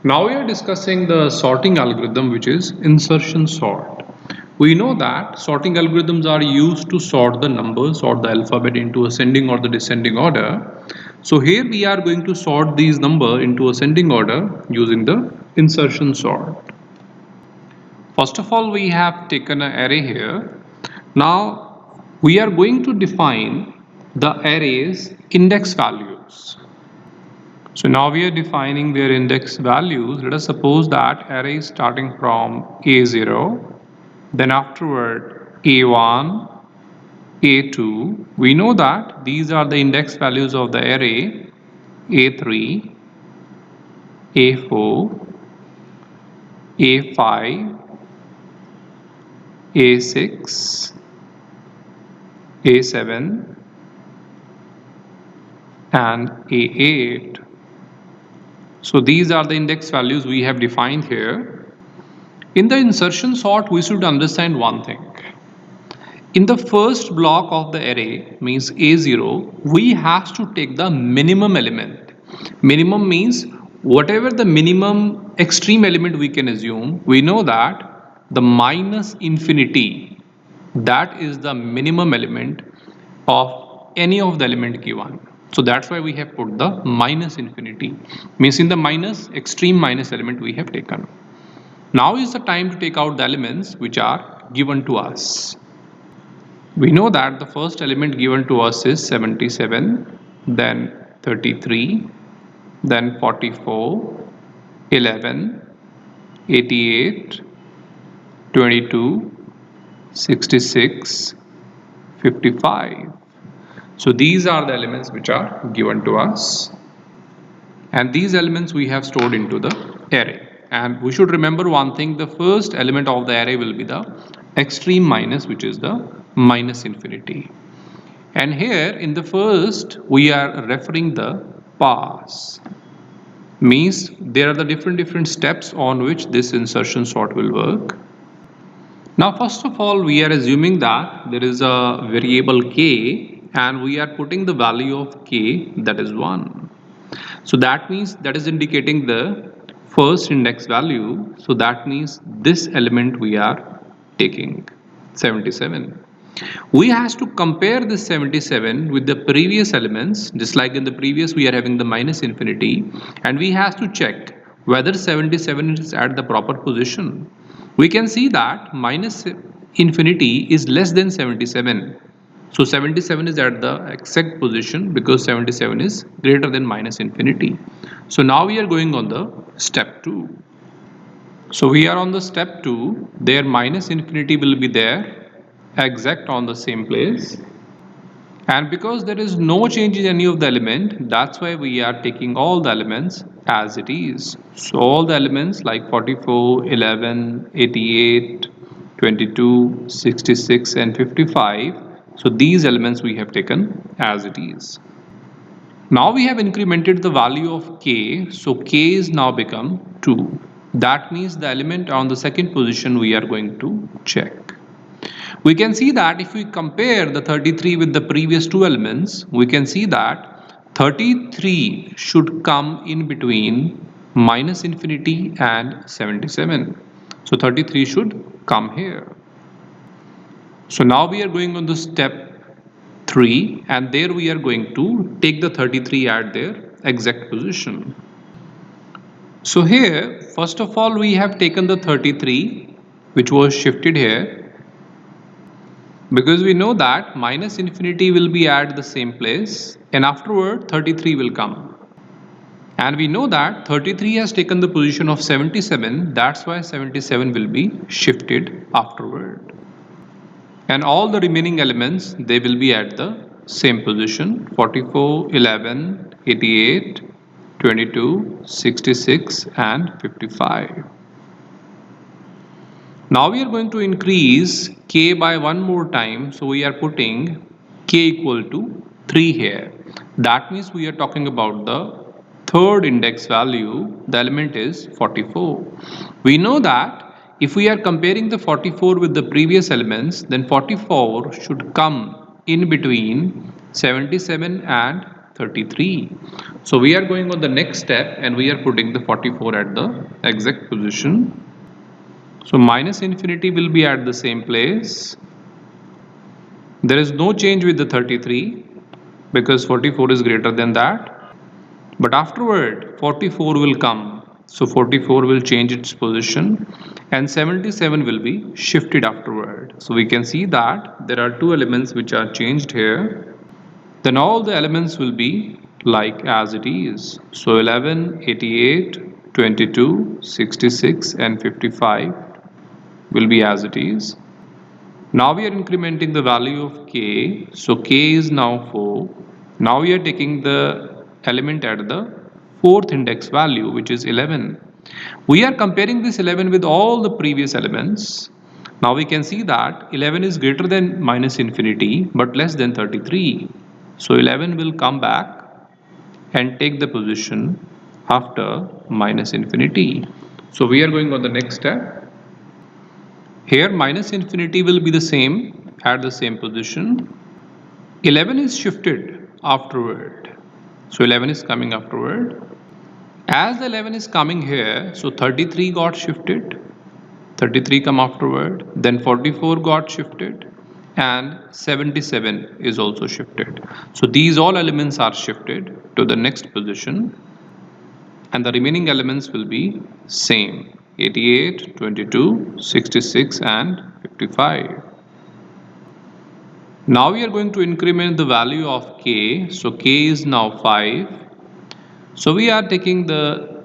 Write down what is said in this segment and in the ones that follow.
Now we are discussing the sorting algorithm, which is insertion sort. We know that sorting algorithms are used to sort the numbers or the alphabet into ascending or the descending order. So here we are going to sort these numbers into ascending order using the insertion sort. First of all, we have taken an array here. Now we are going to define the array's index values. So now we are defining their index values. Let us suppose that array is starting from A0, then afterward A1, A2. We know that these are the index values of the array A3, A4, A5, A6, A7 and A8. So these are the index values we have defined here. In the insertion sort, we should understand one thing. In the first block of the array, means A0, we have to take the minimum element. Minimum means whatever the minimum extreme element we can assume, we know that the minus infinity, that is the minimum element of any of the element given. So that's why we have put the minus infinity, means in the minus extreme minus element we have taken. Now is the time to take out the elements which are given to us. We know that the first element given to us is 77, then 33, then 44, 11, 88, 22, 66, 55. So these are the elements which are given to us, and these elements we have stored into the array. And we should remember one thing, the first element of the array will be the extreme minus, which is the minus infinity. And here in the first we are referring the pass, means there are the different steps on which this insertion sort will work. Now first of all, we are assuming that there is a variable k and we are putting the value of k, that is 1. So that means that is indicating the first index value. So that means this element we are taking 77. We have to compare this 77 with the previous elements. Just like in the previous we are having the minus infinity, and we have to check whether 77 is at the proper position. We can see that minus infinity is less than 77. So 77 is at the exact position because 77 is greater than minus infinity. So now we are going on the step 2. So we are on the step 2. There minus infinity will be there exact on the same place, and because there is no change in any of the element, that's why we are taking all the elements as it is. So all the elements like 44, 11, 88, 22, 66 and 55, so these elements we have taken as it is. Now we have incremented the value of k, so k is now become 2. That means the element on the second position we are going to check. We can see that if we compare the 33 with the previous two elements, we can see that 33 should come in between minus infinity and 77. So 33 should come here. So now we are going on the step 3, and there we are going to take the 33 at their exact position. So here first of all we have taken the 33 which was shifted here, because we know that minus infinity will be at the same place and afterward 33 will come. And we know that 33 has taken the position of 77, that's why 77 will be shifted afterward. And all the remaining elements, they will be at the same position: 44, 11, 88, 22, 66 and 55. Now we are going to increase k by one more time, so we are putting k equal to 3 here. That means we are talking about the third index value, the element is 44. We know that if we are comparing the 44 with the previous elements, then 44 should come in between 77 and 33. So we are going on the next step and we are putting the 44 at the exact position. So minus infinity will be at the same place. There is no change with the 33 because 44 is greater than that. But afterward 44 will come. So 44 will change its position and 77 will be shifted afterward. So we can see that there are two elements which are changed here. Then all the elements will be like as it is. So 11, 88, 22, 66 and 55 will be as it is. Now we are incrementing the value of k. So k is now 4. Now we are taking the element at the fourth index value, which is 11. We are comparing this 11 with all the previous elements. Now we can see that 11 is greater than minus infinity but less than 33. So 11 will come back and take the position after minus infinity. So we are going on the next step. Here minus infinity will be the same at the same position. 11 is shifted afterward. So 11 is coming afterward. As the 11 is coming here, so 33 got shifted. 33 come afterward. Then 44 got shifted. And 77 is also shifted. So these all elements are shifted to the next position. And the remaining elements will be same. 88, 22, 66 and 55. Now we are going to increment the value of k. So k is now 5. So we are taking the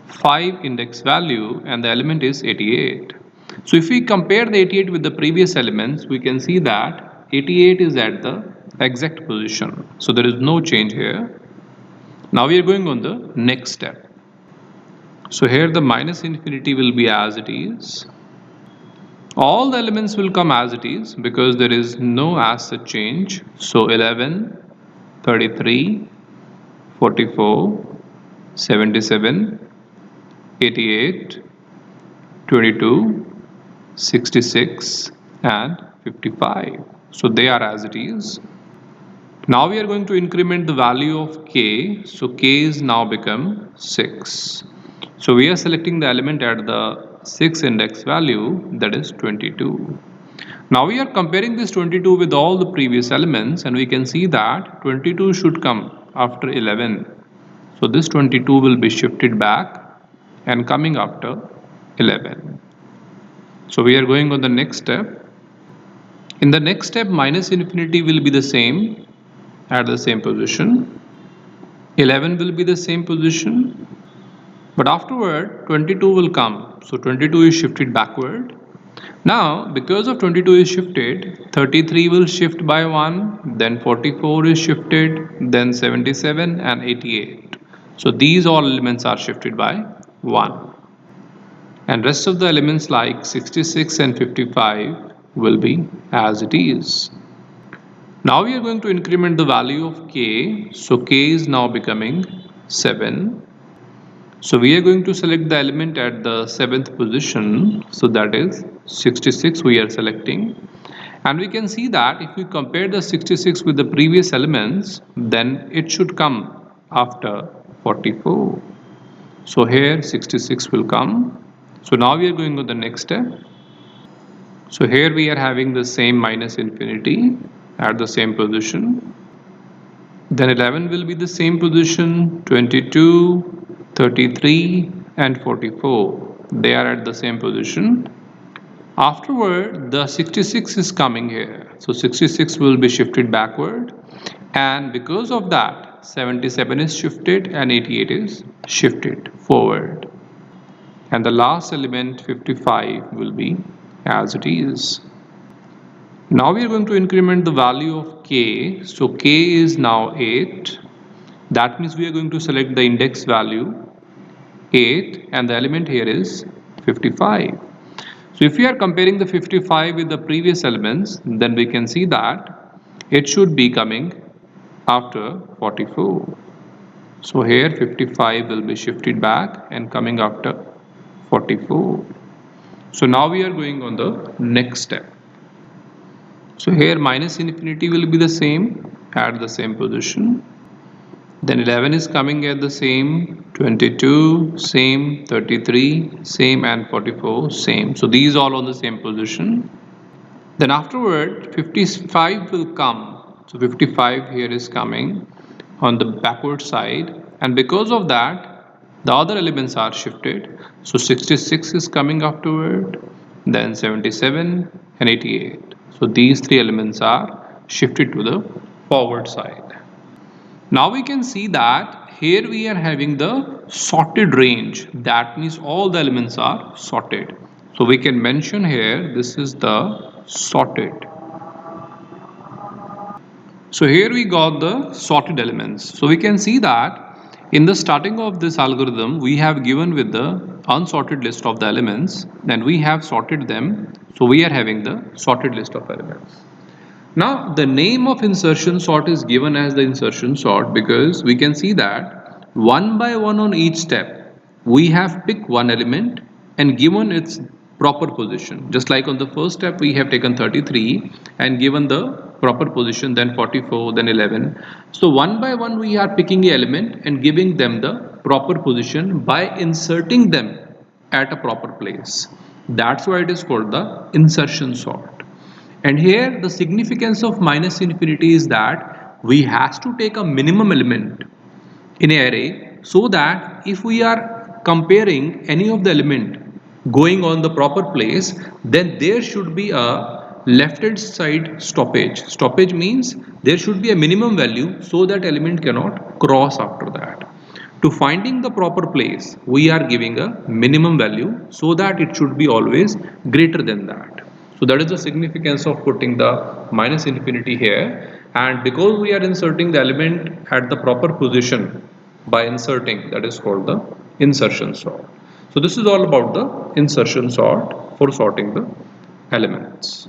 5 index value and the element is 88. So if we compare the 88 with the previous elements, we can see that 88 is at the exact position. So there is no change here. Now we are going on the next step. So here the minus infinity will be as it is. All the elements will come as it is because there is no as such change. So 11, 33, 44, 77, 88, 22, 66 and 55. So they are as it is. Now we are going to increment the value of k. So k is now become 6. So we are selecting the element at the 6th index value, that is 22. Now we are comparing this 22 with all the previous elements and we can see that 22 should come after 11. So this 22 will be shifted back and coming after 11. So we are going on the next step. In the next step, minus infinity will be the same at the same position. 11 will be the same position. But afterward 22 will come. So 22 is shifted backward. Now because of 22 is shifted, 33 will shift by 1, then 44 is shifted, then 77 and 88. So these all elements are shifted by 1. And rest of the elements like 66 and 55 will be as it is. Now we are going to increment the value of k. So k is now becoming 7. So we are going to select the element at the 7th position. So that is 66 we are selecting. And we can see that if we compare the 66 with the previous elements, then it should come after 44. So here 66 will come. So now we are going on the next step. So here we are having the same minus infinity at the same position. Then 11 will be the same position, 22, 33 and 44. They are at the same position. Afterward, the 66 is coming here. So 66 will be shifted backward. And because of that, 77 is shifted and 88 is shifted forward. And the last element 55 will be as it is. Now we are going to increment the value of k. So k is now 8. That means we are going to select the index value 8 and the element here is 55. So if we are comparing the 55 with the previous elements, then we can see that it should be coming after 44. So here 55 will be shifted back and coming after 44. So now we are going on the next step. So here minus infinity will be the same at the same position. Then 11 is coming at the same, 22, same, 33, same, and 44, same. So these all on the same position. Then afterward 55 will come. So 55 here is coming on the backward side, and because of that the other elements are shifted. So 66 is coming afterward, then 77 and 88. So these three elements are shifted to the forward side. Now we can see that here we are having the sorted range. That means all the elements are sorted. So we can mention here this is the sorted. So here we got the sorted elements. So we can see that in the starting of this algorithm we have given with the unsorted list of the elements, and we have sorted them. So we are having the sorted list of elements. Now the name of insertion sort is given as the insertion sort because we can see that one by one on each step we have picked one element and given its proper position. Just like on the first step we have taken 33 and given the proper position, then 44, then 11. So one by one we are picking an element and giving them the proper position by inserting them at a proper place. That's why it is called the insertion sort. And here the significance of minus infinity is that we has to take a minimum element in an array, so that if we are comparing any of the element going on the proper place, then there should be a left hand side stoppage. Stoppage means there should be a minimum value so that element cannot cross after that. To finding the proper place, we are giving a minimum value so that it should be always greater than that. So that is the significance of putting the minus infinity here. And because we are inserting the element at the proper position by inserting, that is called the insertion sort. So this is all about the insertion sort for sorting the elements.